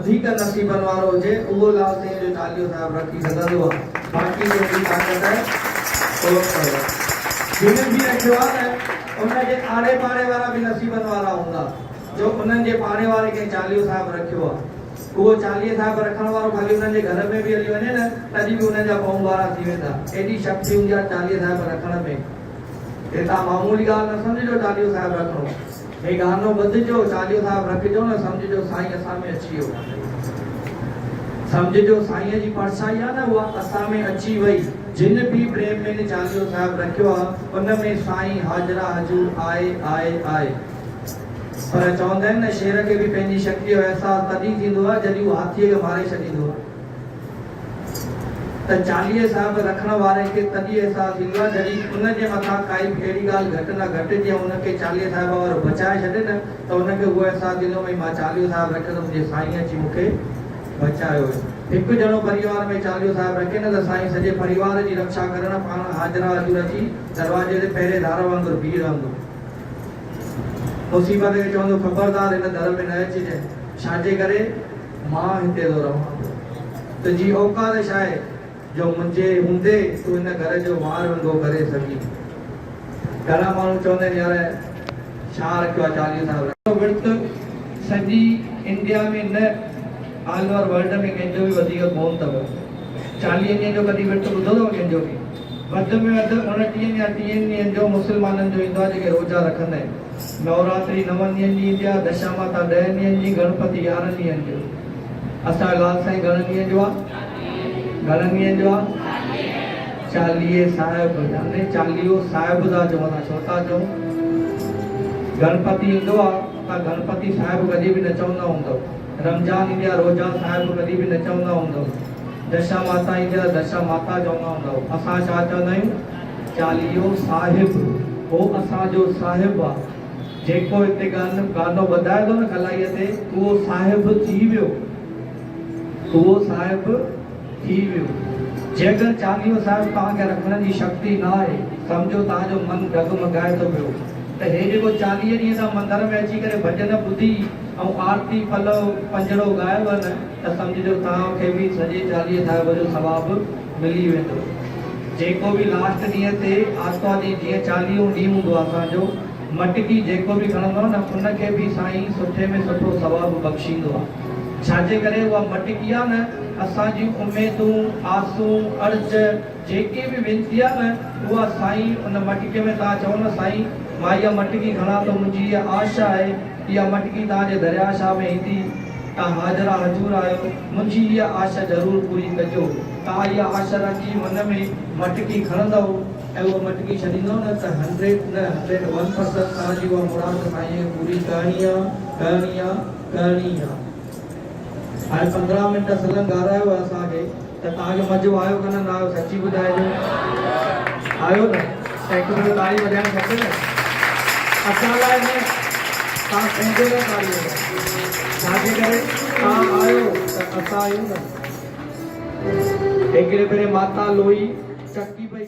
वधीक नसीबन वारो हुजे उहो लाल साईं जो चालीहो साहिब रखी सघंदो आहे। बाक़ी जो बि ताक़त आहे उहो कयो। जिन बि रखियो आहे न उनजे आड़े पाड़े वारा बि नसीबन वारा हूंदा जो उन्हनि जे पाड़े वारे खे चालीहो साहिब रखियो आहे। वो चालीहे साहिब रखण वारो खाली उन्हनि जे घर में बि हली वञे न तॾहिं बि उन्हनि जा पौं वारा थी वेंदा। एॾी शक्ति हूंदी आहे चालीहे साहिब रखण में। हे तव्हां मामूली ॻाल्हि न सम्झिजो चालीहो साहिब रखणो। हे गानो ॿुधिजो, चालीहो साहिब रखिजो न, सम्झिजो साईं असां में अची वियो। सम्झिजो साईं जी परछाई आहे न उहा असां में अची वई। जिन बि प्रेम में चालीहो साहिब रखियो आहे उन में साईं हाजरा हजूर आए आए आए। पर चवंदा आहिनि न शेर खे बि पंहिंजी शक्ति जो अहसास तॾहिं थींदो आहे जॾहिं उहो हाथीअ खे मारे छॾींदो आहे। त चालीहे साहिब रखण वारे खे तॾहिं अहसास थींदो आहे जॾहिं उनजे मथां काई बि अहिड़ी ॻाल्हि घटि न घटिजे उनखे चालीहे साहिब वारो बचाए छॾे न त उनखे उहो अहसास थींदो भई मां चालीहो साहिब रखियो त मुंहिंजे साईं अची मूंखे बचायो। हिकु ॼणो परिवार में चालीहो साहिब रखे न त साईं सॼे परिवार जी रक्षा करण पाण हाजरा हजूर अची दरवाजे ते पहिरें धार वांगुरु बीह रहंदो। मुसीबत खे चवंदो ख़बरदार हिन दर में न अचिजे, छाजे करे मां हिते थो रहां। तुंहिंजी औकात छा आहे जो मुंहिंजे हूंदे तूं हिन घर जो वार वंगो करे सघी। घणा माण्हू चवंदा आहिनि यार छा रखियो आहे चालीहो साहिब। विर्त सॼी इंडिया में न ऑल ओवर वर्ल्ड में कंहिंजो बि वधीक कोन अथव। 40 ॾींहं जो कॾहिं विर्त ॿुधो अथव कंहिंजो बि? वधि में वधि 29 या 30 ॾींहंनि जो मुस्लमाननि जो ईंदो आहे जेके रोज़ा रखंदा आहिनि। नवरात्रि 9 ॾींहंनि जी ईंदी आहे, दशा माता 10 ॾींहंनि जी, गणपति 11 ॾींहंनि जो। असांजो लाल साईं घणनि ॾींहंनि जो आहे? घणनि ॾींहंनि जो आहे? चालीहे साहिब। यानी चालीहो साहिब था चऊं, असां छो था चऊं? गणपति ईंदो आहे तव्हां गणपति साहिब कॾहिं बि न चवंदा हूंदव। रमजान ईंदी आहे रोज़ा साहिब कॾहिं बि न चवंदा हूंदव। दशा माता ईंदी आहे दशा माता चवंदा हूंदव। असां छा चवंदा आहियूं? चालीहो साहिब। हो असांजो साहिब आहे। जेको हिते गानो ॿुधाए थो न कलाईअ ते उहो साहिब थी वियो। उहो साहिब थी वियो। जे अगरि चालीहो साहिब तव्हांखे रखण जी शक्ति न आहे सम्झो तव्हांजो मन डगमगाए थो पियो त हे जेको 40 ॾींहं तव्हां मंदर में अची करे भॼन ॿुधी ऐं आरती पलव पंजड़ो ॻायव न त सम्झिजो तव्हांखे बि सॼे 40 साहिब जो सवाबु मिली वेंदो। जेको बि लास्ट ॾींहं ते आर्तवार ॾींहुं जीअं 40 ॾींहुं हूंदो आहे असांजो, मटकी जेको बि खणंदो आहे न उनखे बि साईं सुठे में सुठो सवाबु बख़्शींदो आहे। छाजे करे उहा मटकी आहे न असांजी उमेदूं आसूं अर्ज़ जेके बि वेनती आहे न उहा साईं उन मटकीअ में तव्हां चओ न साईं मां इहा मटकी खणा थो, मुंहिंजी इहा आशा आहे इहा मटकी तव्हांजे दरियाशाह में ईंदी, तव्हां हाजरा हजूर आहियो, मुंहिंजी इहा आशा ज़रूरु पूरी कजो। तव्हां इहा आशा रखी मन में मटकी खणंदव ऐं उहा मटकी छॾींदव न त 101% तव्हांजी उहा मुराद साईं पूरी करणी आहे। हाणे 15 मिंट सलंग ॻाल्हायो असांखे त तव्हांखे मज़ो आयो कान न आयो? सची ॿुधाइजो। आयो न? हिकु भेरो ताड़ी वॼाइणु खपे न। असां लाइ न तव्हां पंहिंजे लाइ ताड़ी वॼायो। छाजे करे तव्हां आयो त असां आहियूं न। हिकिड़े भेरे माता लोई चकी पई